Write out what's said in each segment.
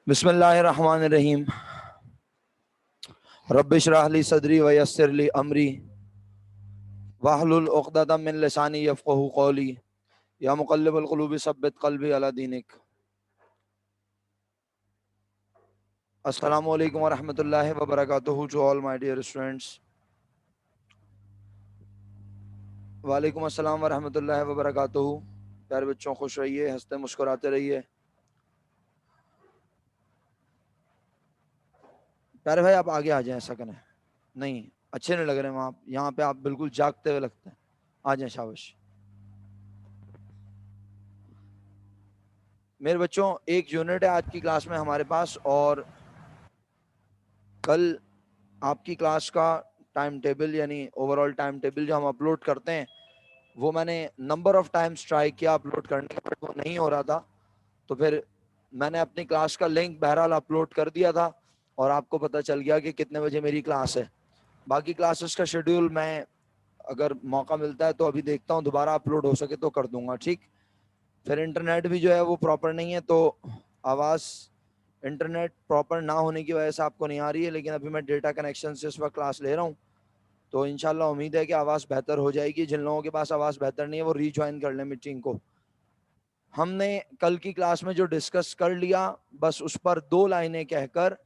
बिस्मिल्लाहिर्रहमानिर्रहीम। रब्बिशरह ली सदरी व यस्सिर ली अमरी वहलुल उक़दतम मिन लिसानी यफ़क़हू क़ौली या मुक़ल्लिबल क़ुलूबि सब्बित क़ल्बी अला दीनिक। अस्सलामु अलैकुम व रहमतुल्लाहि व बरकातुहू to all my dear students. वालेकुम अस्सलाम व रहमतुल्लाहि व बरकातुहू। प्यारे बच्चों, खुश रहिए, हंसते मुस्कुराते रहिए। प्यारे भाई, आप आगे आ जाएं, ऐसा करें। नहीं, अच्छे नहीं लग रहे हैं आप यहाँ पे, आप बिल्कुल जागते हुए लगते हैं। आ जाएं, शाबाश। मेरे बच्चों, एक यूनिट है आज की क्लास में हमारे पास, और कल आपकी क्लास का टाइम टेबल यानी ओवरऑल टाइम टेबल जो हम अपलोड करते हैं, वो मैंने नंबर ऑफ टाइम्स ट्राई किया अपलोड करने का, बट वो नहीं हो रहा था। तो फिर मैंने अपनी क्लास का लिंक बहरहाल अपलोड कर दिया था, और आपको पता चल गया कि कितने बजे मेरी क्लास है। बाकी क्लासेस का शेड्यूल मैं अगर मौका मिलता है तो अभी देखता हूँ, दोबारा अपलोड हो सके तो कर दूंगा, ठीक। फिर इंटरनेट भी जो है वो प्रॉपर नहीं है, तो आवाज़ इंटरनेट प्रॉपर ना होने की वजह से आपको नहीं आ रही है, लेकिन अभी मैं डेटा कनेक्शन से इस वक्त क्लास ले रहा हूँ, तो इंशाल्लाह उम्मीद है कि आवाज़ बेहतर हो जाएगी। जिन लोगों के पास आवाज़ बेहतर नहीं है वो रीज्वाइन कर लें मीटिंग को। हमने कल की क्लास में जो डिस्कस कर लिया, बस उस पर 2 लाइनें कहकर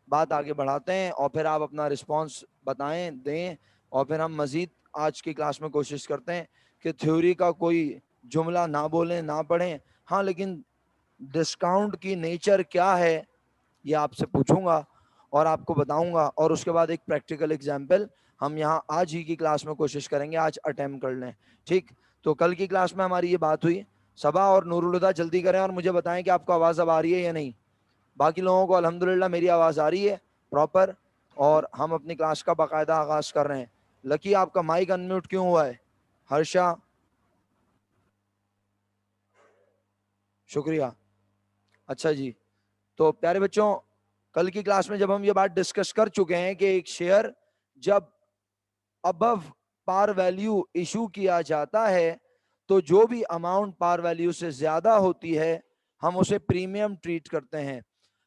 बात आगे बढ़ाते हैं, और फिर आप अपना रिस्पांस बताएं, दें, और फिर हम मज़ीद आज की क्लास में कोशिश करते हैं कि थ्योरी का कोई जुमला ना बोलें, ना पढ़ें। हाँ, लेकिन डिस्काउंट की नेचर क्या है ये आपसे पूछूंगा और आपको बताऊंगा, और उसके बाद एक प्रैक्टिकल एग्जाम्पल हम यहाँ आज ही की क्लास में कोशिश करेंगे, आज अटेम्प्ट कर लें, ठीक। तो कल की क्लास में हमारी ये बात हुई। सबा और नूरुल हुदा जल्दी करें और मुझे बताएं कि आपको आवाज़ अब आ रही है या नहीं। बाकी लोगों को अल्हम्दुलिल्लाह मेरी आवाज़ आ रही है प्रॉपर, और हम अपनी क्लास का बाकायदा आगाज़ कर रहे हैं। लकी, आपका माइक अनम्यूट क्यों हुआ है? हर्षा, शुक्रिया। अच्छा जी। तो प्यारे बच्चों, कल की क्लास में जब हम ये बात डिस्कस कर चुके हैं कि एक शेयर जब अबव पार वैल्यू इशू किया जाता है, तो जो भी अमाउंट पार वैल्यू से ज्यादा होती है हम उसे प्रीमियम ट्रीट करते हैं।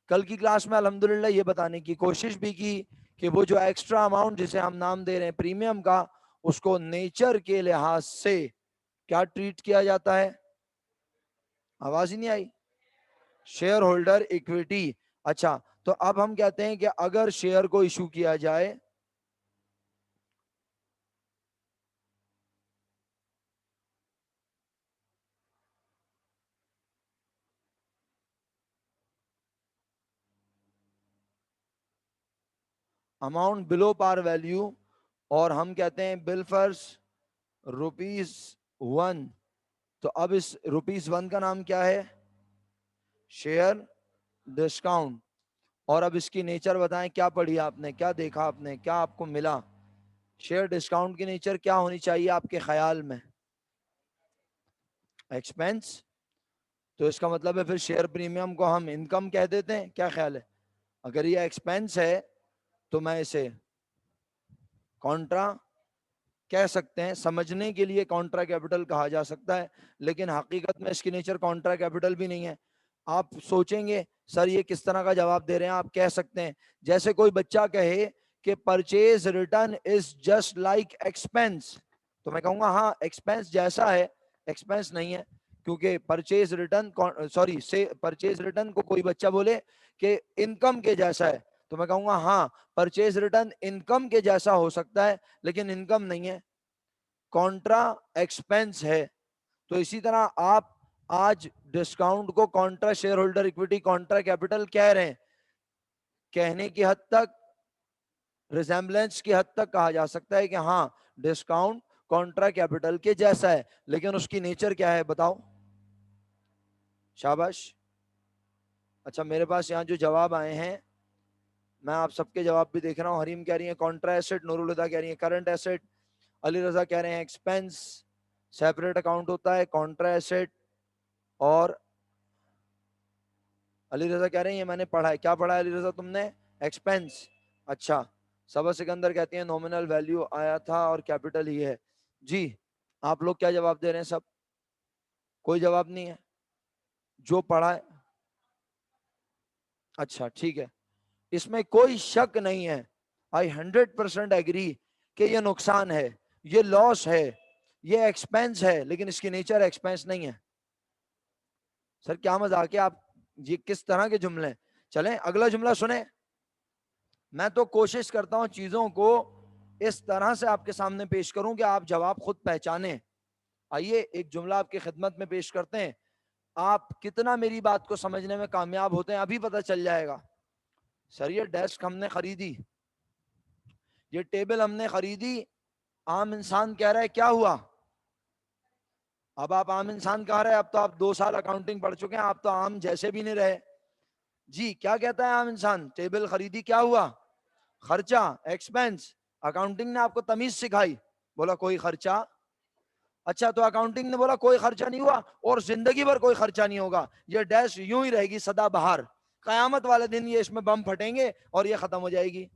कल की क्लास में अल्हम्दुलिल्लाह ये बताने की कोशिश भी की कि वो जो एक्स्ट्रा अमाउंट जिसे हम नाम दे रहे हैं प्रीमियम का, उसको नेचर के लिहाज से क्या ट्रीट किया जाता है। आवाज ही नहीं आई। Share holder equity. अच्छा, तो अब हम कहते हैं कि अगर शेयर को इशू किया जाए, अमाउंट बिलो पार वैल्यू, और हम कहते हैं बिल फर्स ₹1। तो अब इस ₹1 का नाम क्या है? Share discount. और अब इसकी नेचर बताएं, क्या पढ़ी आपने, क्या देखा आपने, क्या आपको मिला? शेयर डिस्काउंट की नेचर क्या होनी चाहिए आपके ख्याल में? एक्सपेंस। तो इसका मतलब है फिर शेयर प्रीमियम को हम इनकम कह देते हैं, क्या ख्याल है? अगर ये एक्सपेंस है तो मैं इसे कॉन्ट्रा कह सकते हैं, समझने के लिए कॉन्ट्रा कैपिटल कहा जा सकता है, लेकिन हकीकत में इसकी नेचर कॉन्ट्रा कैपिटल भी नहीं है। आप सोचेंगे सर ये किस तरह का जवाब दे रहे हैं, आप कह सकते हैं जैसे कोई बच्चा कहे कि purchase return is just like expense, तो मैं कहूंगा हाँ एक्सपेंस जैसा है। एक्सपेंस नहीं है, क्योंकि परचेज रिटर्न, सॉरी से परचेज रिटर्न को कोई बच्चा बोले कि इनकम के जैसा है, तो मैं कहूंगा हाँ परचेज रिटर्न इनकम के जैसा हो सकता है, लेकिन इनकम नहीं है, कॉन्ट्रा एक्सपेंस है। तो इसी तरह आप आज डिस्काउंट को Contra share holder equity, Contra capital कह रहे हैं। कहने की हद तक, रिजेम्बलेंस की हद तक कहा जा सकता है कि हाँ डिस्काउंट कॉन्ट्रा कैपिटल के जैसा है, लेकिन उसकी नेचर क्या है बताओ? शाबाश। अच्छा, मेरे पास यहाँ जो जवाब आए हैं मैं आप सबके जवाब भी देख रहा हूँ। हरीम कह रही है कॉन्ट्रा एसेट, नूरुल हुदा कह रही है करंट एसेट, अली रजा कह रहे हैं एक्सपेंस, सेपरेट अकाउंट होता है कॉन्ट्रा एसेट, और अली रजा कह रहे हैं ये मैंने पढ़ा है। क्या पढ़ा है अली रजा तुमने? एक्सपेंस। अच्छा, सबा सिकंदर कहती है नॉमिनल वैल्यू आया था और कैपिटल ही है। जी, आप लोग क्या जवाब दे रहे हैं? सब कोई जवाब नहीं है जो पढ़ा है? अच्छा ठीक है, इसमें कोई शक नहीं है, आई 100% एग्री कि ये नुकसान है, ये लॉस है, ये एक्सपेंस है, लेकिन इसकी नेचर एक्सपेंस नहीं है। सर क्या मजाक है आप, ये किस तरह के जुमले हैं? चलें अगला जुमला सुने। मैं तो कोशिश करता हूं चीजों को इस तरह से आपके सामने पेश करूं कि आप जवाब खुद पहचाने। आइए एक जुमला आपकी खिदमत में पेश करते हैं, आप कितना मेरी बात को समझने में कामयाब होते हैं अभी पता चल जाएगा। सर ये डेस्क हमने खरीदी, ये टेबल हमने खरीदी, आम इंसान कह रहा है क्या हुआ? अब आप आम इंसान कह रहे हैं, अब तो आप 2 साल अकाउंटिंग पढ़ चुके हैं, आप तो आम जैसे भी नहीं रहे। जी क्या कहता है आम इंसान? टेबल खरीदी, क्या हुआ? खर्चा, एक्सपेंस। अकाउंटिंग ने आपको तमीज सिखाई, बोला कोई खर्चा। अच्छा तो अकाउंटिंग ने बोला कोई खर्चा नहीं हुआ और जिंदगी भर कोई खर्चा नहीं होगा, ये डैश यूं ही रहेगी सदा बहार, कयामत वाले दिन ये इसमें बम फटेंगे और ये खत्म हो जाएगी।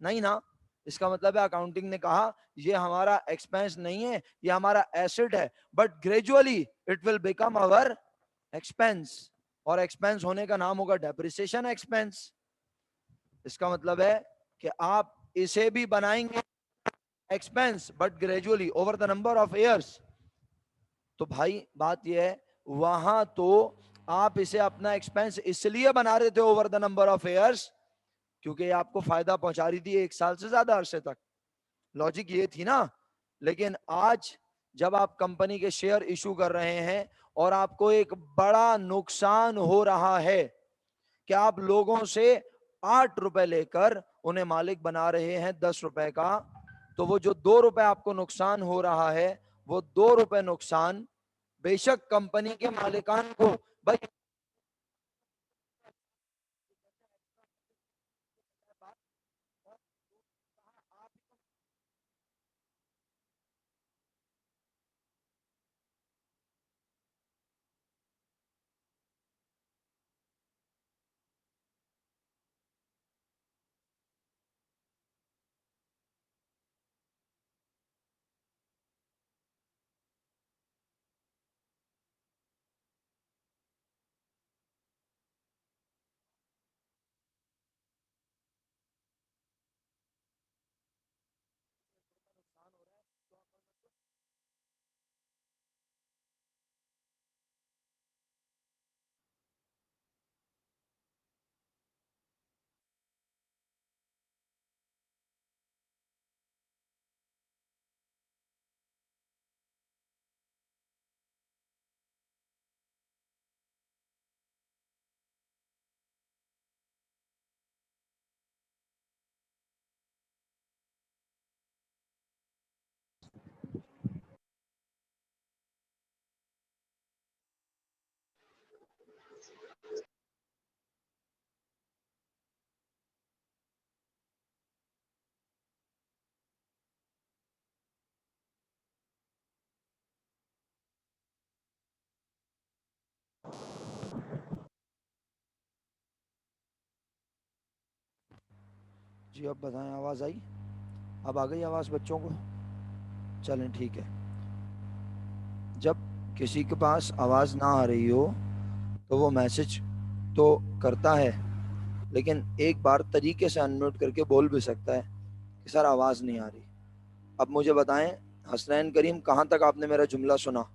नहीं ना, इसका मतलब है अकाउंटिंग ने कहा ये हमारा एक्सपेंस नहीं है, ये हमारा एसेट है, but gradually it will become our expense, और एक्सपेंस होने का नाम होगा डेप्रिसिएशन एक्सपेंस। इसका मतलब है कि आप इसे भी बनाएंगे expense but gradually over the number of years. तो भाई बात यह है, वहां तो आप इसे अपना एक्सपेंस इसलिए बना रहे थे over the number of years क्योंकि आपको फायदा पहुंचा रही थी 1 साल से ज्यादा अरसे तक, लॉजिक ये थी ना। लेकिन आज जब आप कंपनी के शेयर इशू कर रहे हैं और आपको एक बड़ा नुकसान हो रहा है कि आप लोगों से 8 रुपए लेकर उन्हें मालिक बना रहे हैं 10 रुपए का, तो वो जो 2 रुपए आपको नुकसान हो रहा है, वो 2 रुपए नुकसान बेशक कंपनी के मालिकान को भाई जी अब बताएं, आवाज आई? अब आ गई आवाज बच्चों को? चलें ठीक है। जब किसी के पास आवाज ना आ रही हो तो वो मैसेज तो करता है, लेकिन एक बार तरीके से अनम्यूट करके बोल भी सकता है कि सर आवाज नहीं आ रही। अब मुझे बताएं हसनैन करीम, कहाँ तक आपने मेरा जुमला सुना?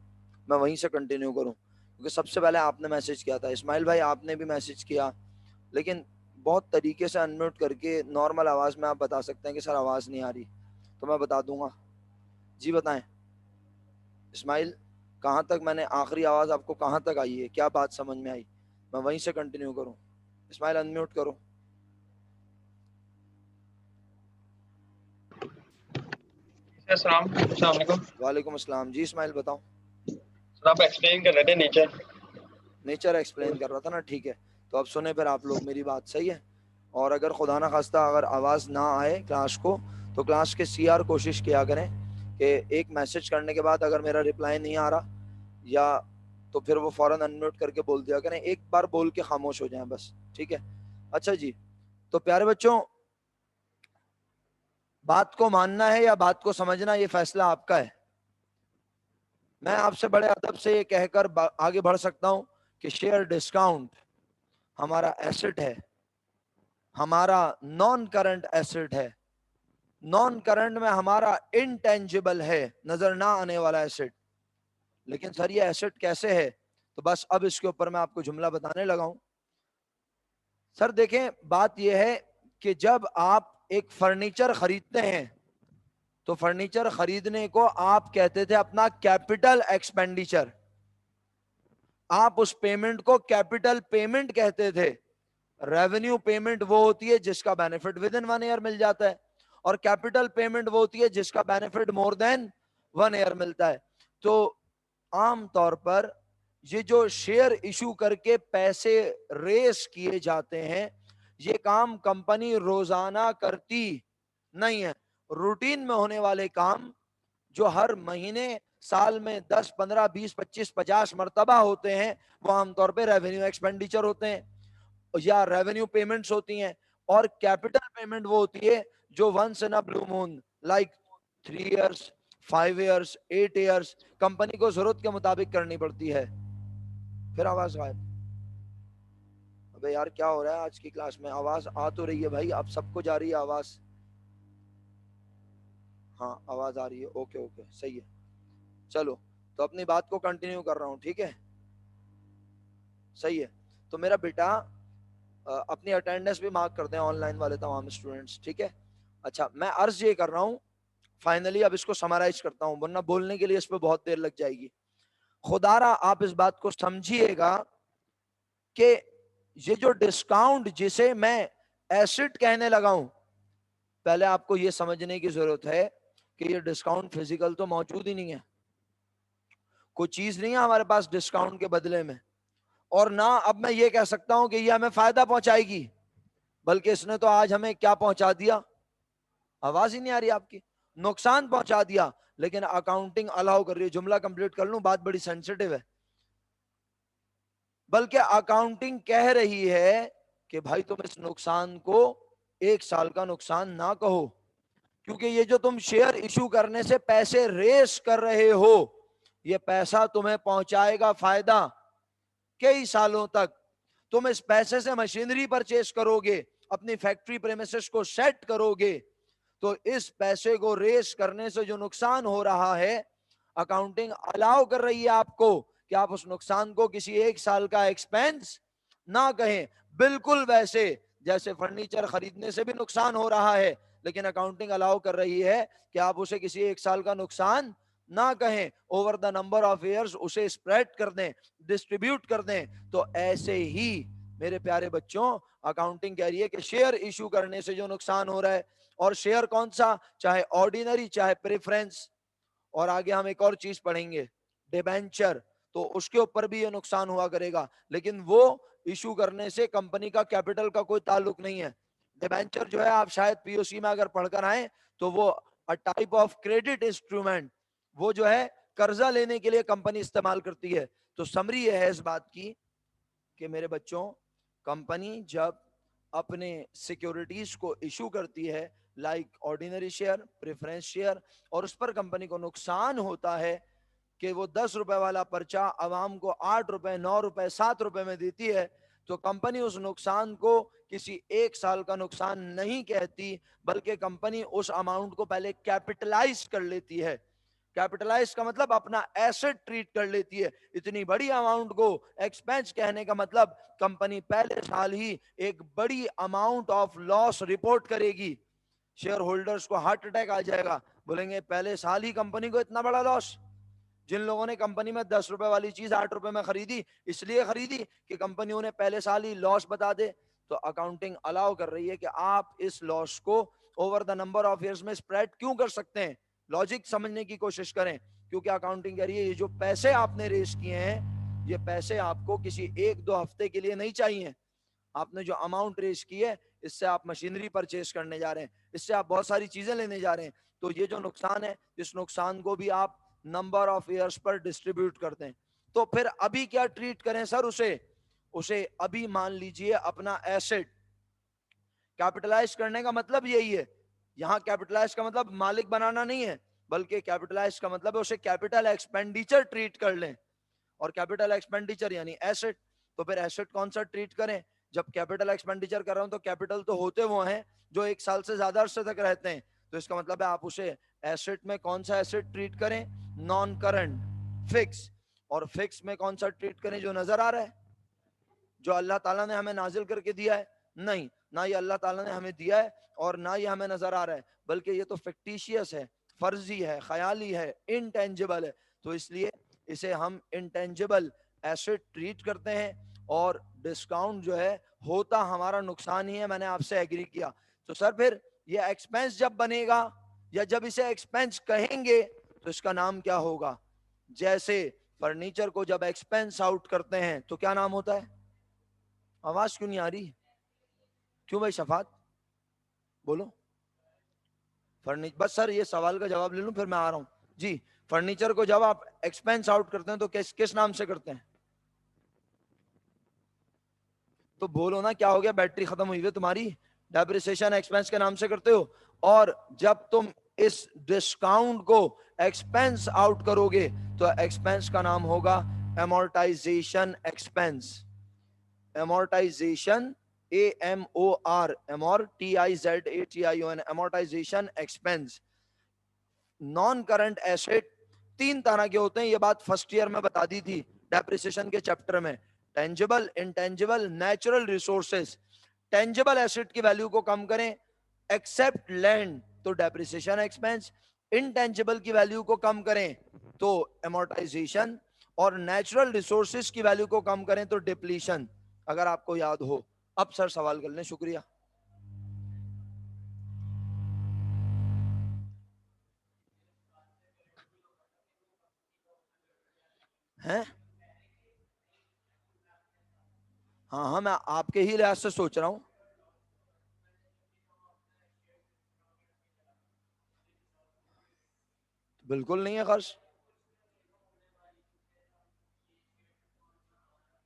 मैं वहीं से कंटिन्यू करूं क्योंकि सबसे पहले आपने मैसेज किया था। इस्माइल भाई आपने भी मैसेज किया, लेकिन बहुत तरीके से अनम्यूट करके नॉर्मल आवाज में आप बता सकते हैं कि सर आवाज नहीं आ रही, तो मैं बता दूंगा। जी बताएं इस्माइल, कहाँ तक मैंने आखिरी आवाज आपको कहाँ तक आई है, क्या बात समझ में आई? मैं वहीं से कंटिन्यू करूं? इस्माइल अनम्यूट करो। अस्सलाम वालेकुम। वालेकुम अस्सलाम। जी इस्माइल बताओ। सर आप एक्सप्लेन कर रहे थे नेचर। नेचर एक्सप्लेन कर रहा था ना, ठीक है। तो अब सुने फिर आप लोग मेरी बात, सही है। और अगर खुदा ना खास्ता अगर आवाज़ ना आए क्लास को, तो क्लास के सीआर कोशिश किया करें कि एक मैसेज करने के बाद अगर मेरा रिप्लाई नहीं आ रहा या तो फिर वो फ़ौरन अनम्यूट करके बोल दिया करें, एक बार बोल के खामोश हो जाएं बस, ठीक है। अच्छा जी, तो प्यारे बच्चों बात को मानना है या बात को समझना, ये फैसला आपका है। मैं आपसे बड़े अदब से ये कहकर आगे बढ़ सकता हूं कि शेयर डिस्काउंट हमारा एसेट है, हमारा नॉन करंट एसेट है। नॉन करंट में हमारा इनटेंजिबल है, नजर ना आने वाला एसेट। लेकिन सर ये एसेट कैसे है? तो बस अब इसके ऊपर मैं आपको जुमला बताने लगा हूं। सर देखें, बात यह है कि जब आप एक फर्नीचर खरीदते हैं तो फर्नीचर खरीदने को आप कहते थे अपना कैपिटल एक्सपेंडिचर। आप उस पेमेंट को कैपिटल पेमेंट कहते थे। रेवेन्यू पेमेंट वो होती है जिसका बेनिफिट विद इन 1 ईयर मिल जाता है, और कैपिटल पेमेंट वो होती है जिसका बेनिफिट मोर देन 1 ईयर मिलता है। तो आम तौर पर ये जो शेयर इशू करके पैसे रेस किए जाते हैं, ये काम कंपनी रोजाना करती नहीं है। रूटीन में होने वाले काम जो हर महीने, साल में 10, 15, 20, 25, 50 मरतबा होते हैं, वो आमतौर पे रेवेन्यू एक्सपेंडिचर होते हैं या रेवेन्यू पेमेंट्स होती हैं। और कैपिटल पेमेंट वो होती है जो once in a blue moon, like 3 years, 5 years, 8 years, company को जरूरत के मुताबिक करनी पड़ती है। फिर आवाज गायब। अबे यार क्या हो रहा है आज की क्लास में? आवाज आ तो रही है भाई, अब सबको जा रही है आवाज। हाँ आवाज आ रही है, ओके ओके सही है। चलो, तो अपनी बात को कंटिन्यू कर रहा हूँ, ठीक है? सही है। तो मेरा बेटा अपनी अटेंडेंस भी मार्क करते हैं ऑनलाइन वाले तमाम स्टूडेंट्स, ठीक है? अच्छा, मैं अर्ज ये कर रहा हूँ, फाइनली अब इसको समराइज करता हूँ वरना बोलने के लिए इस पर बहुत देर लग जाएगी। खुदारा आप इस बात को समझिएगा कि ये जो डिस्काउंट जिसे मैं एसिड कहने लगा हूं, पहले आपको ये समझने की जरूरत है कि ये डिस्काउंट फिजिकल तो मौजूद ही नहीं है। कोई चीज नहीं है हमारे पास डिस्काउंट के बदले में, और ना अब मैं ये कह सकता हूं कि ये हमें फायदा पहुंचाएगी, बल्कि इसने तो आज हमें क्या पहुंचा दिया? आवाज ही नहीं आ रही आपकी। नुकसान पहुंचा दिया। लेकिन अकाउंटिंग अलाउ कर रही है, जुमला कंप्लीट कर लूं, बात बड़ी सेंसिटिव है। बल्कि अकाउंटिंग कह रही है कि भाई तुम इस नुकसान को 1 साल का नुकसान ना कहो, क्योंकि ये जो तुम शेयर इशू करने से पैसे रेस कर रहे हो, ये पैसा तुम्हें पहुंचाएगा फायदा कई सालों तक। तुम इस पैसे से मशीनरी परचेस करोगे, अपनी फैक्ट्री प्रेमिसेस को सेट करोगे, तो इस पैसे को रेस करने से जो नुकसान हो रहा है, अकाउंटिंग अलाउ कर रही है आपको कि आप उस नुकसान को किसी 1 साल का एक्सपेंस ना कहें। बिल्कुल वैसे जैसे फर्नीचर खरीदने से भी नुकसान हो रहा है, लेकिन अकाउंटिंग अलाउ कर रही है कि आप उसे किसी 1 साल का नुकसान ना कहें, over the number of years उसे स्प्रेड कर दें, डिस्ट्रीब्यूट कर दें। तो ऐसे ही मेरे प्यारे बच्चों, अकाउंटिंग कह रही है कि शेयर इशू करने से जो नुकसान हो रहा है, और शेयर कौन सा, चाहे ऑर्डिनरी चाहे प्रेफरेंस, और आगे हम एक और चीज पढ़ेंगे डिबेंचर, तो उसके ऊपर भी ये नुकसान हुआ करेगा, लेकिन वो इशू करने से कंपनी का कैपिटल का कोई ताल्लुक नहीं है। डिबेंचर जो है, आप शायद पीओसी में अगर पढ़कर आए, तो वो a type of credit instrument, वो जो है कर्जा लेने के लिए कंपनी इस्तेमाल करती है। तो समरी है इस बात की कि मेरे बच्चों, कंपनी जब अपने सिक्योरिटीज को इशू करती है, like ordinary share, preference share, और उस पर कंपनी को नुकसान होता है कि वो 10 रुपए वाला पर्चा आवाम को 8 रुपए, 9 रुपए, 7 रुपए में देती है, तो कंपनी उस नुकसान को किसी 1 साल का नुकसान नहीं कहती, बल्कि कंपनी उस अमाउंट को पहले कैपिटलाइज कर लेती है। कैपिटलाइज का मतलब अपना एसेट ट्रीट कर लेती है। इतनी बड़ी अमाउंट को एक्सपेंस कहने का मतलब कंपनी पहले साल ही एक बड़ी अमाउंट ऑफ लॉस रिपोर्ट करेगी। शेयर होल्डर्स को हार्ट अटैक आ जाएगा, बोलेंगे पहले साल ही कंपनी को इतना बड़ा लॉस। जिन लोगों ने कंपनी में 10 रुपए वाली चीज 8 रुपए में खरीदी, इसलिए खरीदी कि कंपनी उन्हें पहले साल ही लॉस बता दे। तो अकाउंटिंग अलाउ कर रही है कि आप इस लॉस को over the number of years में स्प्रेड क्यों कर सकते हैं। लॉजिक समझने की कोशिश करें, क्योंकि अकाउंटिंग कह रही है ये जो पैसे आपने रेस किए हैं, ये पैसे आपको किसी 1-2 हफ्ते के लिए नहीं चाहिए। आपने जो अमाउंट रेस की है, इससे आप मशीनरी परचेस करने जा रहे हैं, इससे आप बहुत सारी चीजें लेने जा रहे हैं। तो ये जो नुकसान है, इस नुकसान को भी आप नंबर ऑफ ईयर्स पर डिस्ट्रीब्यूट करते हैं। तो फिर अभी क्या ट्रीट करें सर उसे? उसे अभी मान लीजिए अपना एसेट कैपिटलाइज करने का मतलब यही है यहाँ कैपिटलाइज का मतलब मालिक बनाना नहीं है, बल्कि कैपिटलाइज का मतलब है उसे कैपिटल एक्सपेंडिचर ट्रीट कर लें, और कैपिटल एक्सपेंडिचर यानी एसेट। तो फिर एसेट कौन सा ट्रीट करें? जब कैपिटल एक्सपेंडिचर कर रहा हूं तो कैपिटल तो होते वो हैं जो 1 साल से ज्यादा अरसे तक रहते हैं, तो इसका मतलब है आप उसे एसेट में कौन सा एसेट ट्रीट करें? Non current fix. और फिक्स में कौन सा ट्रीट करें? जो नजर आ रहा है, जो अल्लाह ताला ने हमें नाजिल करके दिया है? नहीं, ना ये अल्लाह ताला ने हमें दिया है और ना ये हमें नजर आ रहा है, बल्कि ये तो फिक्टिशियस है, फर्जी है, ख्याली है, इनटेंजिबल है। तो इसलिए इसे हम इनटेंजिबल एसेट ट्रीट करते हैं, और डिस्काउंट जो है होता हमारा नुकसान ही है। मैंने आपसे एग्री किया। तो सर फिर ये एक्सपेंस जब बनेगा, या जब इसे एक्सपेंस कहेंगे, तो इसका नाम क्या होगा? जैसे फर्नीचर को जब एक्सपेंस आउट करते हैं तो क्या नाम होता है? आवाज क्यों नहीं आ रही? क्यों भाई शफात, बोलो। फर्नीचर, बस सर ये सवाल का जवाब ले लूं फिर मैं आ रहा हूं जी। फर्नीचर को जब आप एक्सपेंस आउट करते हैं तो किस किस नाम से करते हैं? तो बोलो ना, क्या हो गया? बैटरी खत्म हुई है तुम्हारी? डेप्रिसिएशन एक्सपेंस के नाम से करते हो। और जब तुम इस डिस्काउंट को एक्सपेंस आउट करोगे तो एक्सपेंस का नाम होगा amortisation expense. amortization, AMOR, amortization, amortization expense। Non current asset 3 तरह के होते हैं, ये बात फर्स्ट ईयर में बता दी थी डेप्रिसिएशन के चैप्टर में। Tangible, intangible, natural resources. Tangible asset की वैल्यू को कम करें एक्सेप्ट लैंड, तो डेप्रिसिएशन एक्सपेंस। इंटेंजिबल की वैल्यू को कम करें तो एमोर्टाइजेशन, और नेचुरल रिसोर्सेज की वैल्यू को कम करें तो डिप्लीशन, अगर आपको याद हो। अब सर सवाल कर लें, शुक्रिया। हैं? हाँ हाँ, मैं आपके ही लिहाज से सोच रहा हूं। बिल्कुल नहीं है खर्च।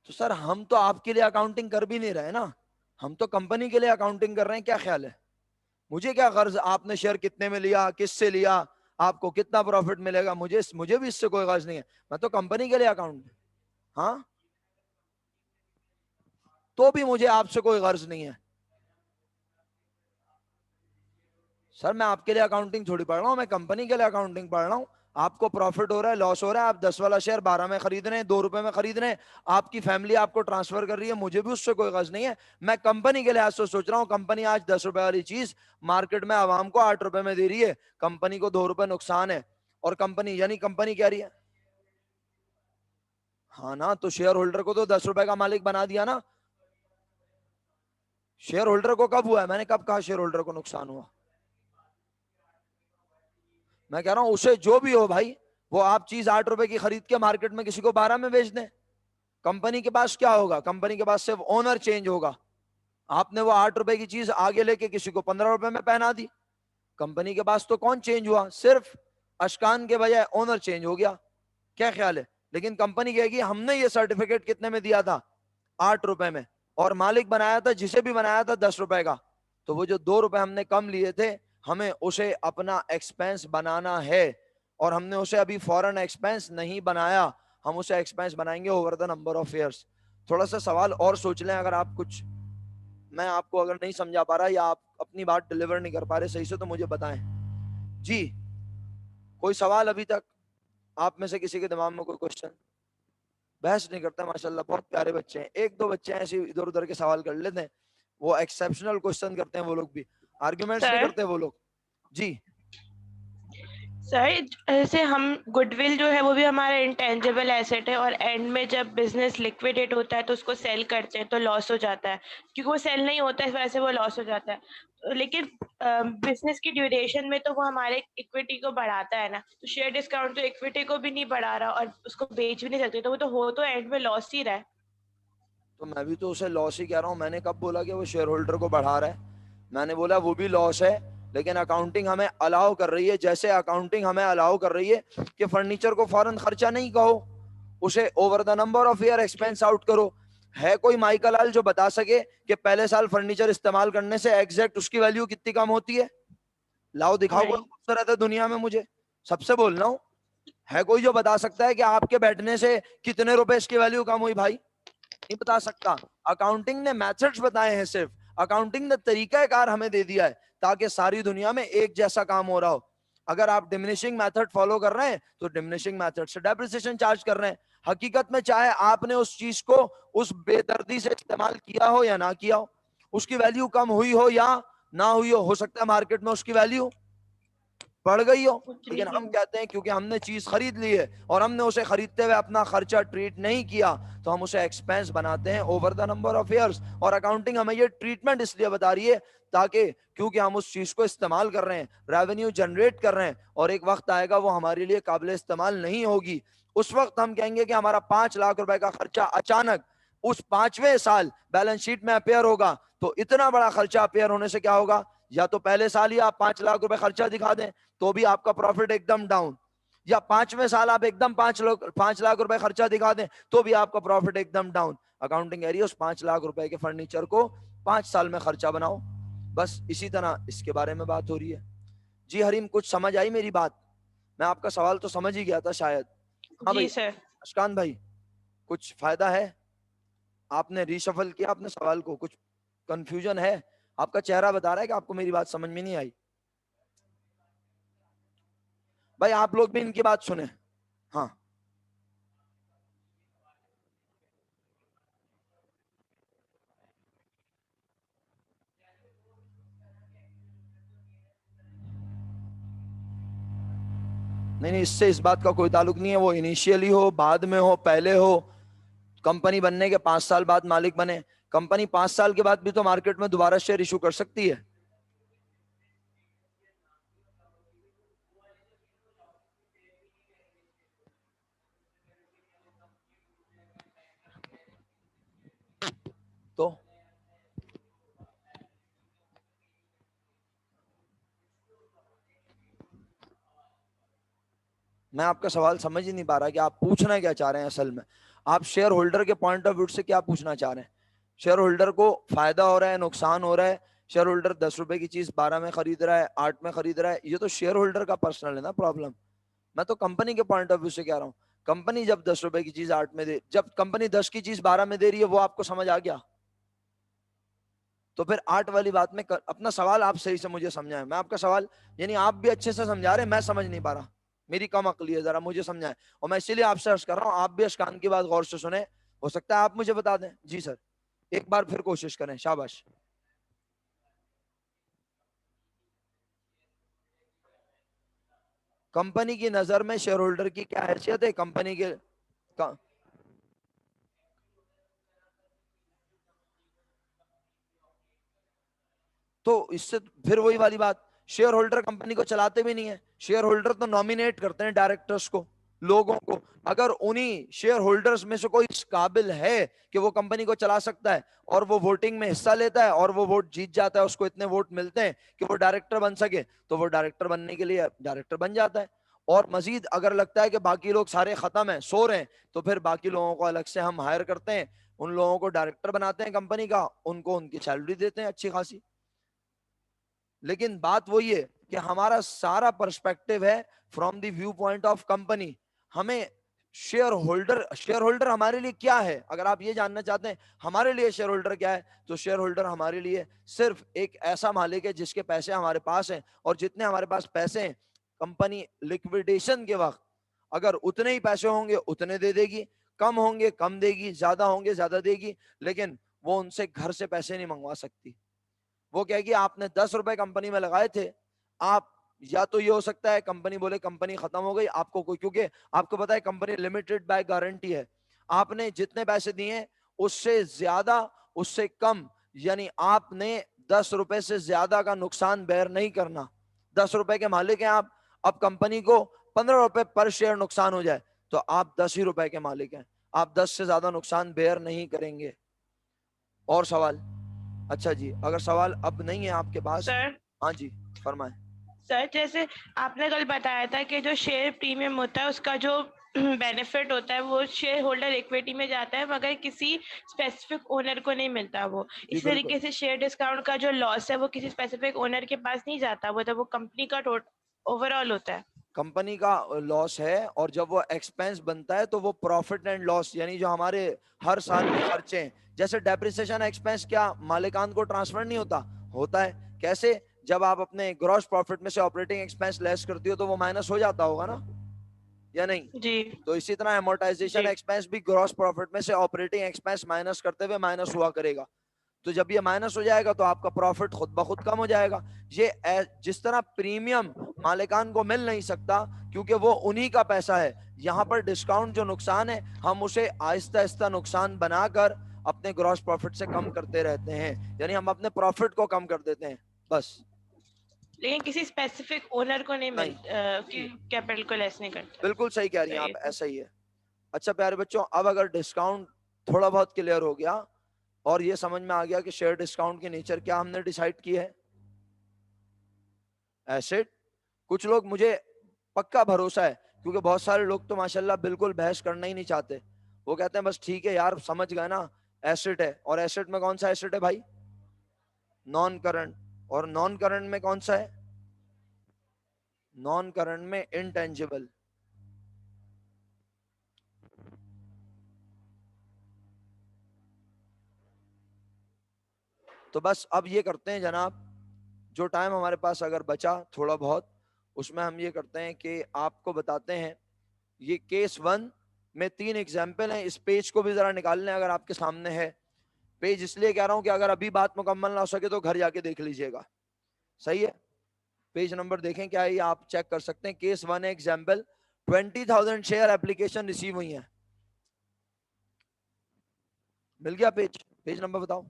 तो सर हम तो आपके लिए अकाउंटिंग कर भी नहीं रहे ना, हम तो कंपनी के लिए अकाउंटिंग कर रहे हैं। क्या ख्याल है? मुझे क्या गर्ज आपने शेयर कितने में लिया, किससे लिया, आपको कितना प्रॉफिट मिलेगा? मुझे मुझे भी इससे कोई गर्ज नहीं है। मैं तो कंपनी के लिए अकाउंट। हाँ, तो भी मुझे आपसे कोई गर्ज नहीं है। सर मैं आपके लिए अकाउंटिंग थोड़ी पढ़ रहा हूँ, मैं कंपनी के लिए अकाउंटिंग पढ़ रहा हूँ। आपको प्रॉफिट हो रहा है, लॉस हो रहा है, आप 10 वाला शेयर 12 में खरीद रहे हैं, 2 रुपए में खरीद रहे हैं, आपकी फैमिली आपको ट्रांसफर कर रही है, मुझे भी उससे कोई गर्ज नहीं है। मैं कंपनी के लिहाज से सोच रहा हूँ। कंपनी आज 10 रुपए वाली चीज मार्केट में आवाम को 8 रुपए में दे रही है, कंपनी को 2 रुपए नुकसान है। और कंपनी यानी कंपनी कह रही है हाँ ना, तो शेयर होल्डर को तो 10 रुपए का मालिक बना दिया ना। शेयर होल्डर को कब हुआ है? मैंने कब कहा शेयर होल्डर को नुकसान हुआ? मैं कह रहा हूं उसे जो भी हो भाई, वो आप चीज 8 रुपए की खरीद के मार्केट में किसी को 12 में बेच दें, कंपनी के पास क्या होगा? कंपनी के पास सिर्फ ओनर चेंज होगा। आपने वो 8 रुपए की चीज आगे लेके किसी को 15 रुपए में पहना दी, कंपनी के पास तो कौन चेंज हुआ? सिर्फ अशकान के बजाय ओनर चेंज हो गया। क्या ख्याल है? लेकिन कंपनी कहेगी हमने ये सर्टिफिकेट कितने में दिया था? 8 रुपए में, और मालिक बनाया था, जिसे भी बनाया था 10 रुपए का। तो वो जो 2 रुपए हमने कम लिए थे, हमें उसे अपना एक्सपेंस बनाना है, और हमने उसे अभी फॉरेन एक्सपेंस नहीं बनाया, हम उसे एक्सपेंस बनाएंगे over the number of years. थोड़ा सा सवाल और सोच लें, अगर आप कुछ, मैं आपको अगर नहीं समझा पा रहा या आप अपनी बात डिलीवर नहीं कर पा रहे सही से तो मुझे बताएं जी। कोई सवाल अभी तक आप में से किसी के दिमाग में कोई क्वेश्चन? बहस नहीं करता माशाल्लाह, बहुत प्यारे बच्चे हैं। एक दो बच्चे ऐसे इधर उधर के सवाल कर लेते हैं, वो एक्सेप्शनल क्वेश्चन करते हैं वो लोग भी, आर्ग्यूमेंट्स नहीं सर करते वो लोग जी। सर ऐसे हम गुडविल जो है वो भी हमारा इंटेंजिबल एसेट है, और एंड में जब बिजनेस लिक्विडेट होता है तो उसको सेल करते हैं तो लॉस हो जाता है, क्योंकि वो सेल नहीं होता है इस वजह से वो लॉस हो जाता है। लेकिन बिजनेस की ड्यूरेशन में तो वो हमारे इक्विटी को बढ़ाता है ना, तो शेयर डिस्काउंट तो इक्विटी को भी नहीं बढ़ा रहा और उसको बेच भी नहीं सकते, तो वो तो एंड में लॉस ही रहा है। तो मैं भी तो उसे लॉस ही कह रहा हूँ। मैंने कब बोला कि वो शेयर होल्डर को बढ़ा रहा है? मैंने बोला वो भी लॉस है, लेकिन अकाउंटिंग हमें अलाउ कर रही है, जैसे अकाउंटिंग हमें अलाउ कर रही है कि फर्नीचर को फौरन खर्चा नहीं कहो, उसे over the number of year expense out करो। है कोई माइकल लाल जो बता सके कि पहले साल फर्नीचर इस्तेमाल करने से एग्जैक्ट उसकी वैल्यू कितनी कम होती है? लाओ दिखाओ कोई नहीं। खूबसूरत है दुनिया में, मुझे सबसे बोल रहा हूँ, है कोई जो बता सकता है कि आपके बैठने से कितने रुपए इसकी वैल्यू कम हुई भाई? नहीं बता सकता। अकाउंटिंग ने मेथड्स बताए हैं, सिर्फ अकाउंटिंग ने तरीका कार हमें दे दिया है ताकि सारी दुनिया में एक जैसा काम हो रहा हो। अगर आप डिमिनिशिंग मेथड फॉलो कर रहे हैं तो डिमिनिशिंग मेथड से डेप्रिसिएशन चार्ज कर रहे हैं। हकीकत में चाहे आपने उस चीज को उस बेदर्दी से इस्तेमाल किया हो या ना किया हो, उसकी वैल्यू कम हुई हो या ना हुई हो सकता है मार्केट में उसकी वैल्यू बढ़ गई हो, कुछ लेकिन नहीं हम कहते हैं क्योंकि हमने चीज खरीद ली है और हमने उसे खरीदते हुए अपना खर्चा ट्रीट नहीं किया तो हम उसे एक्सपेंस बनाते हैं over the number of years. और अकाउंटिंग हमें ये ट्रीटमेंट इसलिए बता रही है ताकि क्योंकि हम उस चीज को इस्तेमाल कर रहे हैं, रेवेन्यू जनरेट कर रहे हैं, और एक वक्त आएगा वो हमारे लिए काबिल इस्तेमाल नहीं होगी। उस वक्त हम कहेंगे कि हमारा 5 लाख रुपए का खर्चा अचानक उस 5वें साल बैलेंस शीट में अपेयर होगा। तो इतना बड़ा खर्चा अपेयर होने से क्या होगा, या तो पहले साल ही आप 5 लाख रुपए खर्चा दिखा दें तो भी आपका प्रॉफिट एकदम डाउन, या 5वें साल आप एकदम 5 लाख रुपए खर्चा दिखा दें तो भी आपका प्रॉफिट एकदम डाउन। अकाउंटिंग एरिया उस 5 लाख रुपए के फर्नीचर को 5 साल में खर्चा बनाओ, बस इसी तरह इसके बारे में बात हो रही है। जी हरीम, कुछ समझ आई मेरी बात? मैं आपका सवाल तो समझ ही गया था शायद। हाँ जी भाई सर। अशकान भाई, कुछ फायदा है? आपने रीशफल किया अपने सवाल को, कुछ कंफ्यूजन है? आपका चेहरा बता रहा है कि आपको मेरी बात समझ में नहीं आई। भाई आप लोग भी इनकी बात सुने। हाँ नहीं नहीं, इससे इस बात का कोई ताल्लुक नहीं है, वो इनिशियली हो, बाद में हो, पहले हो, कंपनी बनने के 5 साल बाद मालिक बने, कंपनी 5 साल के बाद भी तो मार्केट में दोबारा शेयर इशू कर सकती है। तो मैं आपका सवाल समझ ही नहीं पा रहा कि आप पूछना क्या चाह रहे हैं। असल में आप शेयर होल्डर के पॉइंट ऑफ व्यू से क्या पूछना चाह रहे हैं? शेयर होल्डर को फायदा हो रहा है, नुकसान हो रहा है? शेयर होल्डर 10 रुपए की चीज 12 में खरीद रहा है, 8 में खरीद रहा है, ये तो शेयर होल्डर का पर्सनल है ना प्रॉब्लम। मैं तो कंपनी के पॉइंट ऑफ व्यू से कह रहा हूँ। कंपनी जब 10 रुपए की चीज 8 में दे, जब कंपनी 10 की चीज 12 में दे रही है, वो आपको समझ आ गया? तो फिर 8 वाली बात में अपना सवाल आप सही से मुझे समझाएं। मैं आपका सवाल, यानी आप भी अच्छे से समझा रहे, मैं समझ नहीं पा रहा, मेरी कम अक्ली है, जरा मुझे समझाएं। और मैं इसीलिए आपसे अर्ज कर रहा हूँ, आप भी अशकान की बात गौर से सुने, हो सकता है आप मुझे बता दें। जी सर, एक बार फिर कोशिश करें, शाबाश। कंपनी की नजर में शेयर होल्डर की क्या हैसियत है? कंपनी के तो इससे फिर वही वाली बात, शेयर होल्डर कंपनी को चलाते भी नहीं है, शेयर होल्डर तो नॉमिनेट करते हैं डायरेक्टर्स को, लोगों को। अगर उन्हीं शेयर होल्डर्स में से कोई इस काबिल है कि वो कंपनी को चला सकता है और वो वोटिंग में हिस्सा लेता है और वो वोट जीत जाता है, उसको इतने वोट मिलते हैं कि वो डायरेक्टर बन सके, तो वो डायरेक्टर बनने के लिए डायरेक्टर बन जाता है। और मजीद अगर लगता है कि बाकी लोग सारे खत्म है, सो रहे हैं, तो फिर बाकी लोगों को अलग से हम हायर करते हैं, उन लोगों को डायरेक्टर बनाते हैं कंपनी का, उनको उनकी सैलरी देते हैं अच्छी खासी। लेकिन बात वही है कि हमारा सारा पर्सपेक्टिव है from the view point of company. हमें शेयर होल्डर हमारे लिए क्या है, अगर आप ये जानना चाहते हैं हमारे लिए शेयर होल्डर क्या है, तो शेयर होल्डर हमारे लिए सिर्फ एक ऐसा मालिक है जिसके पैसे हमारे पास हैं, और जितने हमारे पास पैसे हैं कंपनी लिक्विडेशन के वक्त अगर उतने ही पैसे होंगे उतने दे देगी, कम होंगे कम देगी, ज्यादा होंगे ज्यादा देगी, लेकिन वो उनसे घर से पैसे नहीं मंगवा सकती। वो कहेगी आपने 10 रुपए कंपनी में लगाए थे, आप, या तो ये हो सकता है कंपनी बोले कंपनी खत्म हो गई, आपको कोई, क्योंकि आपको पता है कंपनी लिमिटेड बाय गारंटी है, आपने जितने पैसे दिए उससे ज्यादा उससे कम, यानी आपने 10 रुपए से ज्यादा का नुकसान बेयर नहीं करना। 10 रुपए के मालिक हैं आप, अब कंपनी को 15 रुपए पर शेयर नुकसान हो जाए तो आप 10 ही रुपए के मालिक हैं, आप 10 से ज्यादा नुकसान बेयर नहीं करेंगे। और सवाल? अच्छा जी, अगर सवाल अब नहीं है आपके पास, सर हाँ जी फरमाएं। सर जैसे आपने कल बताया था कि जो शेयर प्रीमियम होता है उसका जो बेनिफिट होता है वो शेयर होल्डर इक्विटी में जाता है, मगर किसी स्पेसिफिक ओनर को नहीं मिलता वो। जी इस बिल्कुल, तरीके से शेयर डिस्काउंट का जो लॉस है वो किसी स्पेसिफिक ओनर के पास नहीं जाता, वो तो वो कंपनी का ओवरऑल होता है। कंपनी का लॉस है, और जब वो एक्सपेंस बनता है तो वो प्रॉफिट एंड लॉस, यानी जो हमारे हर साल के खर्चे हैं, जैसे डेप्रिसिएशन एक्सपेंस क्या मालिकान को ट्रांसफर नहीं होता? होता है। कैसे? जब आप अपने ग्रॉस प्रॉफिट में से ऑपरेटिंग एक्सपेंस लेस करती हो तो वो माइनस हो जाता होगा ना, या नहीं? जी तो इसी तरह एमोर्टाइजेशन जी एक्सपेंस भी ग्रॉस प्रॉफिट में से ऑपरेटिंग एक्सपेंस माइनस करते हुए माइनस हुआ करेगा। तो जब ये माइनस हो जाएगा तो आपका प्रॉफिट खुद ब खुद कम हो जाएगा। ये जिस तरह प्रीमियम मालिकान को मिल नहीं सकता क्योंकि वो उन्हीं का पैसा है, यहाँ पर डिस्काउंट जो नुकसान है हम उसे आहिस्ता आहिस्ता नुकसान बनाकर अपने ग्रॉस प्रॉफिट से कम करते रहते हैं, यानी हम अपने प्रॉफिट को कम कर देते हैं बस। लेकिन किसी स्पेसिफिक ओनर को नहीं नहीं, कैपिटल को लेस नहीं करता। बिल्कुल सही कह रही हैं सही आप, है। ऐसा ही है। अच्छा प्यारे बच्चों, अब अगर डिस्काउंट थोड़ा बहुत क्लियर हो गया और ये समझ में आ गया कि शेयर डिस्काउंट की नेचर क्या हमने डिसाइड की है, एसेट। कुछ लोग, मुझे पक्का भरोसा है क्योंकि बहुत सारे लोग तो माशाल्लाह बिल्कुल बहस करना ही नहीं चाहते, वो कहते हैं बस ठीक है यार समझ गए ना, एसेट है। और एसेट में कौन सा एसेट है भाई? Non current. और नॉन करंट में कौन सा है? नॉन करंट में इनटेंजिबल। तो बस अब ये करते हैं जनाब, जो टाइम हमारे पास अगर बचा थोड़ा बहुत, उसमें हम ये करते हैं कि आपको बताते हैं। ये केस 1 में 3 एग्जाम्पल हैं। इस पेज को भी जरा निकाल लें अगर आपके सामने है। पेज इसलिए कह रहा हूं कि अगर अभी बात मुकम्मल ना हो सके तो घर जाके देख लीजिएगा, सही है? पेज नंबर देखें क्या है, ये आप चेक कर सकते हैं। केस 1 है एग्जाम्पल, 20,000 शेयर एप्लीकेशन रिसीव हुई है। मिल गया पेज? पेज नंबर बताओ।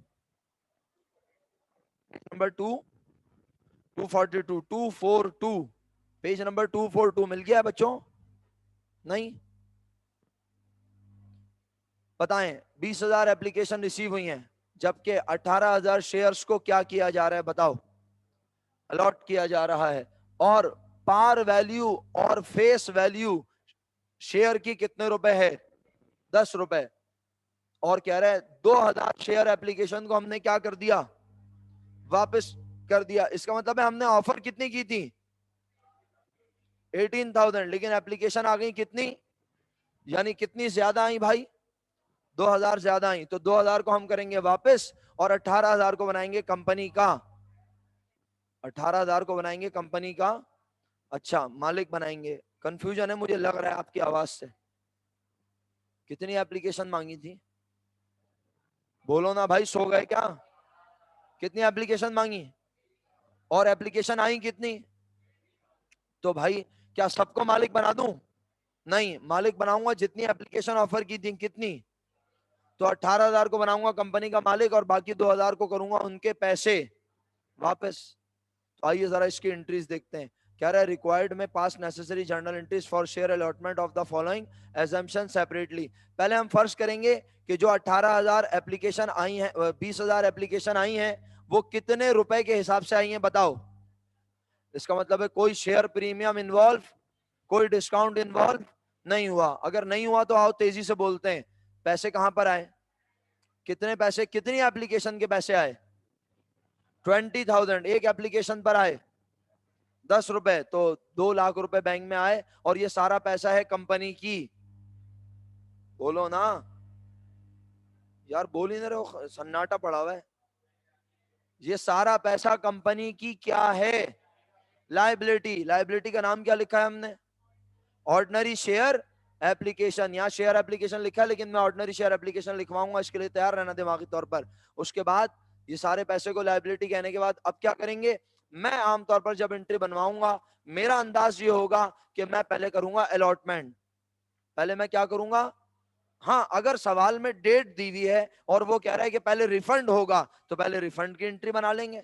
नंबर 2, 242, 242, पेज नंबर 242 मिल गया है बच्चों? नहीं? बताएं, 20,000 एप्लीकेशन रिसीव हुई हैं, जबकि 18,000 शेयर्स को क्या किया जा रहा है बताओ? अलॉट किया जा रहा है। और पार वैल्यू और फेस वैल्यू शेयर की कितने रुपए है? 10 रुपए। और कह रहा है 2,000 शेयर एप्लीकेशन को हमने क्या कर दिया? वापस कर दिया। इसका मतलब है हमने ऑफर कितनी की थी? 18,000, लेकिन एप्लीकेशन आ गई कितनी? यानी कितनी ज्यादा आई भाई? 2,000 ज्यादा आई। तो 2,000 को हम करेंगे वापस और 18,000 को बनाएंगे कंपनी का। 18,000 को बनाएंगे कंपनी का, अच्छा मालिक बनाएंगे। कंफ्यूजन है मुझे लग रहा है आपकी आवाज से। कितनी एप्लीकेशन मांगी थी? बोलो ना भाई, सो गए क्या? कितनी एप्लीकेशन मांगी और एप्लीकेशन आई कितनी? तो भाई क्या सबको मालिक बना दूं? नहीं, मालिक बनाऊंगा जितनी एप्लीकेशन ऑफर की थी। कितनी? तो 18,000 को बनाऊंगा कंपनी का मालिक और बाकी 2,000 को करूंगा उनके पैसे वापस। तो आइए जरा इसकी एंट्रीज देखते हैं। कह रहा है रिक्वायर्ड में पास necessary journal entries for share allotment of the following assumption separately. पहले हम फर्ज करेंगे कि जो 18,000 एप्लीकेशन आई हैं, 20,000 एप्लीकेशन आई हैं, वो कितने रुपए के हिसाब से आई हैं बताओ? इसका मतलब है कोई शेयर प्रीमियम इन्वॉल्व, कोई डिस्काउंट इन्वॉल्व नहीं हुआ। अगर नहीं हुआ तो आओ तेजी से बोलते हैं, पैसे कहां पर आए? कितने पैसे, कितनी एप्लीकेशन के पैसे आए? 20,000 एक एप्लीकेशन पर आए, 10 रुपए, तो 2 लाख रुपए बैंक में आए। और ये सारा पैसा है कंपनी की। बोलो ना यार, बोल ही नहीं रहे हो, सन्नाटा पड़ा हुआ है। ये सारा पैसा कंपनी की क्या है? लाइबिलिटी। लाइबिलिटी का नाम क्या लिखा है हमने? Ordinary share application. यहाँ शेयर एप्लीकेशन लिखा है लेकिन मैं ऑर्डिनरी शेयर एप्लीकेशन लिखवाऊंगा, इसके लिए तैयार रहना दिमागी तौर पर। उसके बाद ये सारे पैसे को लाइबिलिटी कहने के बाद अब क्या करेंगे? मैं आमतौर पर जब एंट्री बनवाऊंगा, मेरा अंदाज ये होगा कि मैं पहले करूंगा अलॉटमेंट। पहले मैं क्या करूंगा? हाँ, अगर सवाल में डेट दी हुई है और वो कह रहा है कि पहले रिफंड होगा तो पहले रिफंड की एंट्री बना लेंगे।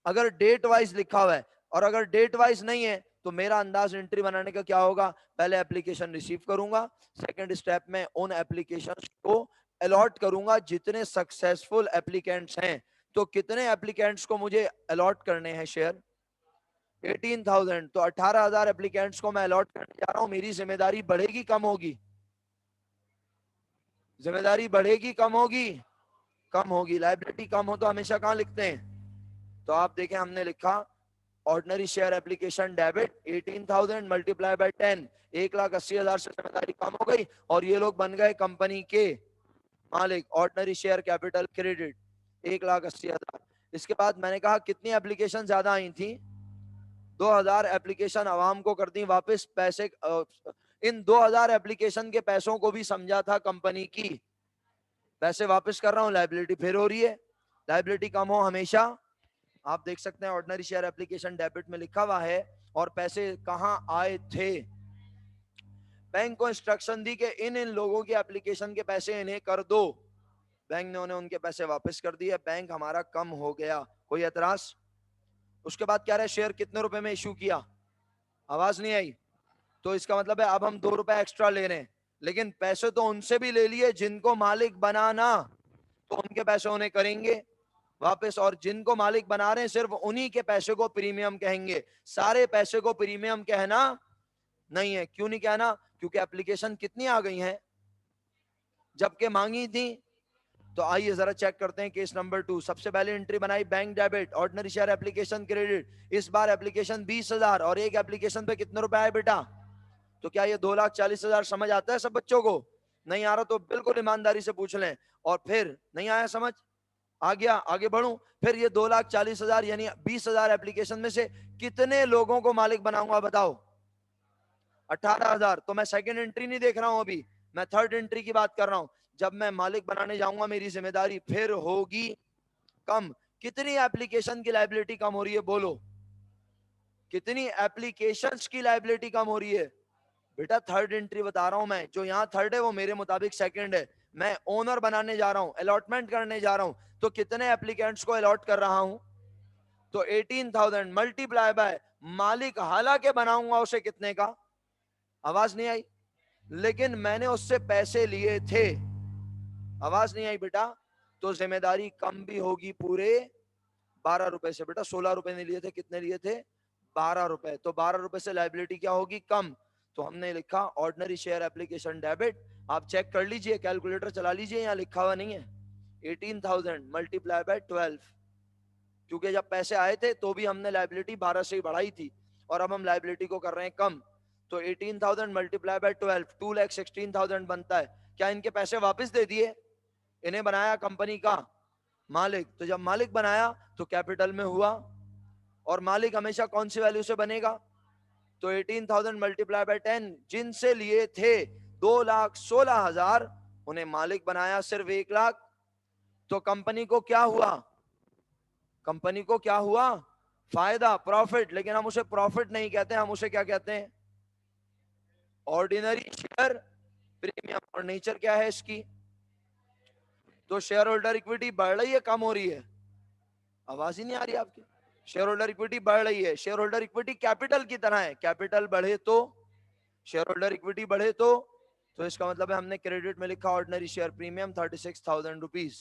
अगर डेट वाइज लिखा हुआ है और अगर डेट वाइज नहीं है तो मेरा अंदाज एंट्री बनाने का क्या होगा? पहले एप्लीकेशन रिसीव करूंगा, सेकंड स्टेप में उन एप्लीकेशन को अलॉट करूंगा जितने सक्सेसफुल एप्लीकेंट्स हैं। तो कितने एप्लीकेंट्स को मुझे अलॉट करने हैं शेयर? 18,000, तो 18,000 एप्लीकेंट्स को मैं अलॉट करने जा रहा हूं। मेरी जिम्मेदारी बढ़ेगी कम होगी? जिम्मेदारी बढ़ेगी कम होगी? कम होगी। लायबिलिटी कम हो तो हमेशा कहां लिखते हैं? तो आप देखें हमने लिखा ordinary share application debit 18,000 multiply by 10, 1,80,000 से जिम्मेदारी कम हो गई और ये लोग बन गए कंपनी के मालिक। Ordinary share capital credit 1,80,000। इसके बाद मैंने कहा कितनी एप्लीकेशन ज्यादा आई थी? 2,000 एप्लीकेशन आवाम को कर दी वापस पैसे। इन 2,000 एप्लीकेशन के पैसों को भी समझा था कंपनी की, पैसे वापस कर रहा हूं, लायबिलिटी फिर हो रही है। लायबिलिटी कम हो हमेशा, आप देख सकते हैं ऑर्डिनरी शेयर एप्लीकेशन डेबिट में लिखा हुआ है। और पैसे कहां आए थे? बैंक को इंस्ट्रक्शन दी कि इन लोगों की एप्लीकेशन के पैसे इन्हें कर दो। बैंक ने उन्हें उनके पैसे वापस कर दिए, बैंक हमारा कम हो गया। कोई एतराज? उसके बाद क्या रहे, शेयर कितने रुपए में इशू किया? आवाज नहीं आई। तो इसका मतलब है अब हम 2 रुपए एक्स्ट्रा ले रहे हैं, लेकिन पैसे तो उनसे भी ले लिए जिनको मालिक बनाना, तो उनके पैसे उन्हें करेंगे वापस। और जिनको मालिक बना रहे हैं सिर्फ उन्हीं के पैसे को प्रीमियम कहेंगे, सारे पैसे को प्रीमियम कहना नहीं है। क्यों नहीं कहना? क्योंकि एप्लीकेशन कितनी आ गई हैं जबकि मांगी थी। तो आइए जरा चेक करते हैं केस नंबर 2। सबसे पहले एंट्री बनाई bank debit, ordinary share application credit. इस बार एप्लीकेशन 20,000 और एक एप्लीकेशन पे कितने रुपए आए बेटा? तो क्या ये 2,40,000 समझ आता है सब बच्चों को? नहीं आ रहा तो बिल्कुल ईमानदारी से पूछ लें। और फिर नहीं आया समझ, आ गया, आगे बढ़ूं। फिर ये 2,40,000 यानी 20,000 एप्लीकेशन में से कितने लोगों को मालिक बनाऊंगा बताओ? 18,000। तो मैं सेकंड एंट्री नहीं देख रहा हूं अभी, मैं थर्ड एंट्री की बात कर रहा हूं। जब मैं मालिक बनाने जाऊंगा मेरी जिम्मेदारी फिर होगी कम। कितनी एप्लीकेशन की लायबिलिटी कम हो रही है बोलो? कितनी एप्लीकेशंस की लायबिलिटी कम हो रही है? बेटा थर्ड एंट्री बता रहा हूं मैं, जो यहाँ थर्ड है वो मेरे मुताबिक सेकंड है। मैं ओनर बनाने जा रहा हूं, अलॉटमेंट करने जा रहा हूं, तो कितने एप्लीकेंट्स को अलॉट कर रहा हूं? तो 18,000 मल्टीप्लाई बाय मालिक हालांकि बनाऊंगा उसे कितने का? आवाज नहीं आई। लेकिन मैंने उससे पैसे लिए थे, आवाज नहीं आई बेटा। तो जिम्मेदारी कम भी होगी पूरे 12 रुपए से। बेटा 16 रुपए नहीं लिए थे, कितने लिए थे? 12 रुपए। तो 12 रुपए से लायबिलिटी क्या होगी? कम। तो हमने लिखा ऑर्डिनरी शेयर एप्लीकेशन डेबिट। आप चेक कर लीजिए, कैलकुलेटर चला लीजिए, यहाँ लिखा हुआ नहीं है। 18,000 मल्टीप्लाई बाय 12, क्योंकि जब पैसे आए थे तो भी हमने लायबिलिटी 12 से ही बढ़ाई थी और अब हम लायबिलिटी को कर रहे हैं कम। तो 18,000 मल्टीप्लाई बाय 12, 2,16,000 बनता है। क्या इनके पैसे वापस दे दिए? इन्हें बनाया कंपनी का मालिक, तो जब मालिक बनाया तो कैपिटल में हुआ। और मालिक हमेशा कौन सी वैल्यू से बनेगा? तो 18,000 मल्टीप्लाई बाय 10, जिनसे लिए थे 2,16,000 उन्हें मालिक बनाया सिर्फ 1 लाख। तो कंपनी को क्या हुआ? कंपनी को क्या हुआ? फायदा, प्रॉफिट। लेकिन हम उसे प्रॉफिट नहीं कहते, हम उसे क्या कहते हैं? Ordinary share premium. और नेचर क्या है इसकी? तो शेयर होल्डर इक्विटी बढ़ रही है कम हो रही है? आवाज ही नहीं आ रही आपकी। शेयर होल्डर इक्विटी बढ़ रही है। शेयर होल्डर इक्विटी कैपिटल की तरह है, कैपिटल बढ़े तो शेयर होल्डर इक्विटी बढ़े तो इसका मतलब है हमने क्रेडिट में लिखा ऑर्डिनरी शेयर प्रीमियम 36,000 रुपीज।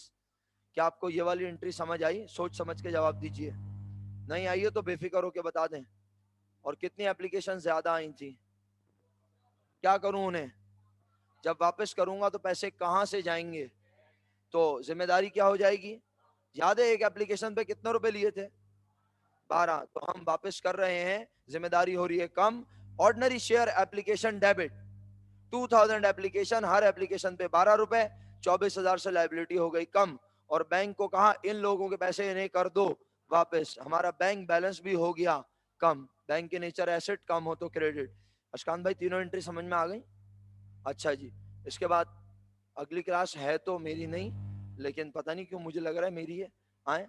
क्या आपको ये वाली एंट्री समझ आई? सोच समझ के जवाब दीजिए, नहीं आई है तो बेफिक्र होके बता दें। और कितनी एप्लीकेशन ज्यादा आई थी? क्या करूं उन्हें? जब वापस करूंगा तो पैसे कहां से जाएंगे? तो जिम्मेदारी क्या हो जाएगी? याद है एक एप्लीकेशन पे कितने रुपए लिए थे? 12। तो हम वापस कर रहे हैं, जिम्मेदारी हो रही है कम। Ordinary share application debit 2,000 application, हर एप्लीकेशन पे 12 रुपए, 24,000 से लायबिलिटी हो गई कम। और बैंक को कहा इन लोगों के पैसे इन्हें कर दो वापस, हमारा बैंक बैलेंस भी हो गया कम। बैंक के नेचर एसेट, कम हो तो क्रेडिट। अशकांत भाई तीनों एंट्री समझ में आ गई? अच्छा जी। इसके बाद अगली क्लास है तो मेरी नहीं, लेकिन पता नहीं क्यों मुझे लग रहा है मेरी है। आए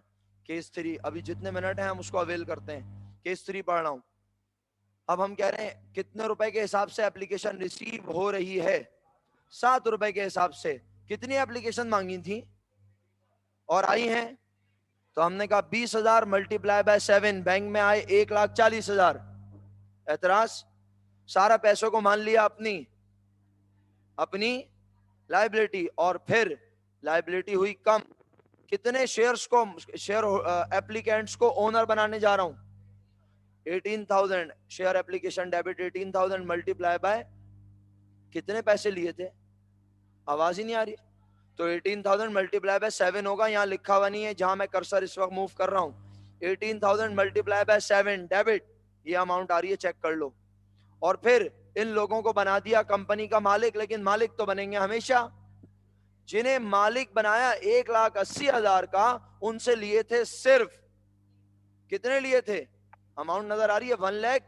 केस 3, अभी जितने मिनट हैं हम उसको अवेल करते हैं। केस 3 पढ़ रहा हूं। अब हम कह रहे हैं कितने रुपए के हिसाब से एप्लीकेशन रिसीव हो रही है? 7 रुपए के हिसाब से। कितनी एप्लीकेशन मांगी थी और आई हैं? तो हमने कहा 20,000 मल्टीप्लाई बाय 7, बैंक में आए 1,40,000। एतराज? सारा पैसों को मान लिया अपनी लायबिलिटी, और फिर लायबिलिटी हुई कम। कितने शेयर्स को, शेयर एप्लीकेंट्स को ओनर बनाने जा रहा हूं? 18,000 share application debit 18,000 multiply by कितने पैसे लिए थे, आवाज ही नहीं आ रही। तो 18,000 मल्टीप्लाई बाय 7 होगा, यहाँ लिखा हुआ नहीं है जहां मैं कर्सर इस वक्त मूव कर रहा हूं। 18,000 मल्टीप्लाई बाय 7 डेबिट, ये अमाउंट आ रही है, चेक कर लो। और फिर इन लोगों को बना दिया कंपनी का मालिक, लेकिन मालिक तो बनेंगे हमेशा। जिन्हें मालिक बनाया 1,80,000 का, उनसे लिए थे सिर्फ कितने लिए थे, अमाउंट नजर आ रही है 1 लाख।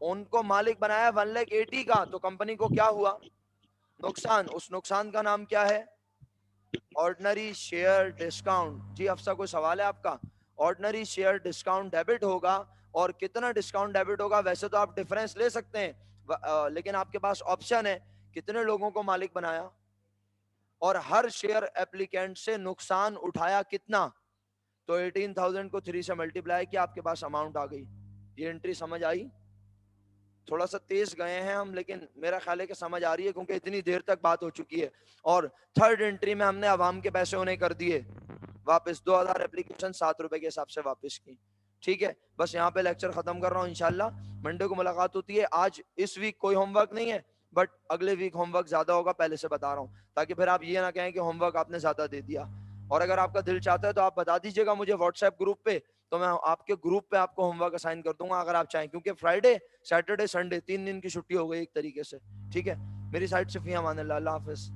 उनको मालिक बनाया 1,80,000 का, तो कंपनी को क्या हुआ, नुकसान। उस नुकसान का नाम क्या है, ऑर्डिनरी शेयर डिस्काउंट। जी अफसा कोई सवाल है आपका? ऑर्डिनरी शेयर डिस्काउंट डेबिट होगा। और कितना डिस्काउंट डेबिट होगा, वैसे तो आप डिफरेंस ले सकते हैं, लेकिन आपके पास ऑप्शन है कितने लोगों को मालिक बनाया और हर शेयर एप्लीकेंट से नुकसान उठाया कितना। तो 18,000 को 3 से मल्टीप्लाई किया, आपके पास अमाउंट आ गई। ये एंट्री समझ आई? थोड़ा सा तेज गए हैं हम, लेकिन मेरा ख्याल है कि समझ आ रही है, क्योंकि इतनी देर तक बात हो चुकी है। और थर्ड एंट्री में हमने अवाम के पैसे उन्हें कर दिए वापस, 2,000 एप्लीकेशन 7 रुपए के हिसाब से वापस की। ठीक है, बस यहाँ पे लेक्चर खत्म कर रहा हूँ। इंशाल्लाह मंडे को मुलाकात होती है। आज इस वीक कोई होमवर्क नहीं है, बट अगले वीक होमवर्क ज्यादा होगा, पहले से बता रहा हूँ, ताकि फिर आप ये ना कहें कि होमवर्क आपने ज्यादा दे दिया। और अगर आपका दिल चाहता है तो आप बता दीजिएगा मुझे व्हाट्सएप ग्रुप पे, तो मैं आपके ग्रुप पे आपको होमवर्क असाइन कर दूंगा अगर आप चाहें, क्योंकि फ्राइडे सैटरडे संडे 3 दिन की छुट्टी हो गई एक तरीके से। ठीक है, मेरी साइड से फी अमान अल्लाह, हाफिज।